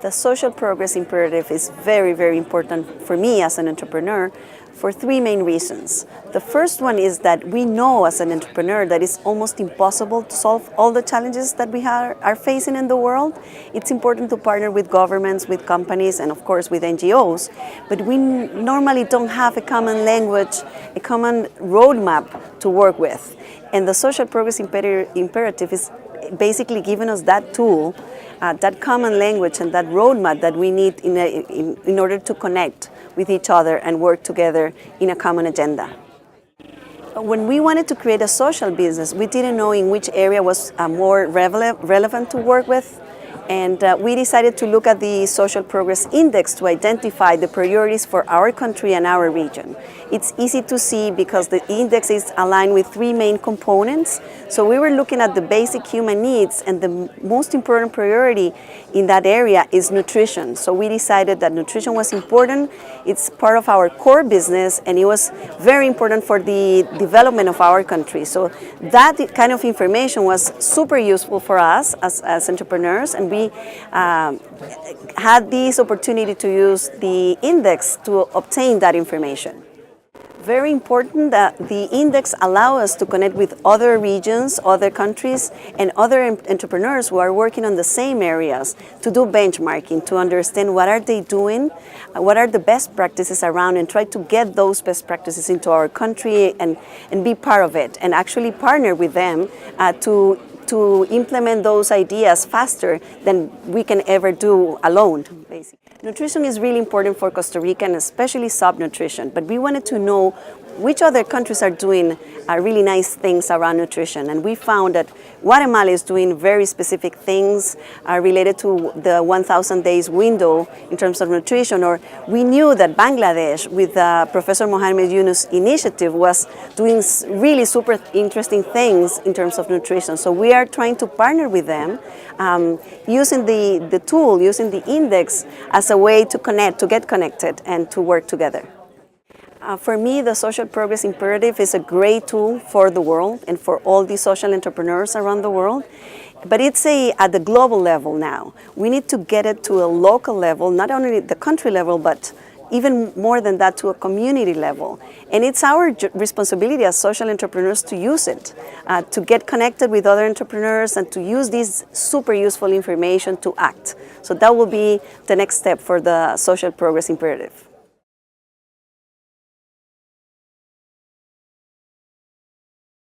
The social progress imperative is very, very important for me as an entrepreneur for three main reasons. The first one is that we know as an entrepreneur that it's almost impossible to solve all the challenges that we are facing in the world. It's important to partner with governments, with companies, and of course with NGOs, but we normally don't have a common language, a common roadmap to work with. And the social progress imperative is basically giving us that tool, that common language and that roadmap that we need in order to connect with each other and work together in a common agenda. When we wanted to create a social business, we didn't know in which area was more relevant to work with. And we decided to look at the Social Progress Index to identify the priorities for our country and our region. It's easy to see because the index is aligned with three main components. So we were looking at the basic human needs, and the most important priority in that area is nutrition. So we decided that nutrition was important. It's part of our core business, and it was very important for the development of our country. So that kind of information was super useful for us as entrepreneurs, and we had this opportunity to use the index to obtain that information. Very important that the index allows us to connect with other regions, other countries, and other entrepreneurs who are working on the same areas to do benchmarking, to understand what are they doing, what are the best practices around, and try to get those best practices into our country and be part of it, and actually partner with them to implement those ideas faster than we can ever do alone, basically. Nutrition is really important for Costa Rica, and especially subnutrition, but we wanted to know which other countries are doing really nice things around nutrition. And we found that Guatemala is doing very specific things related to the 1,000 days window in terms of nutrition. Or we knew that Bangladesh, with Professor Mohamed Yunus' initiative, was doing really super interesting things in terms of nutrition. So we are trying to partner with them using the tool, using the index as a way to connect, to get connected and to work together. For me, the Social Progress Imperative is a great tool for the world and for all the social entrepreneurs around the world. But it's at the global level now. We need to get it to a local level, not only the country level, but even more than that, to a community level. And it's our responsibility as social entrepreneurs to use it, to get connected with other entrepreneurs and to use this super useful information to act. So that will be the next step for the Social Progress Imperative.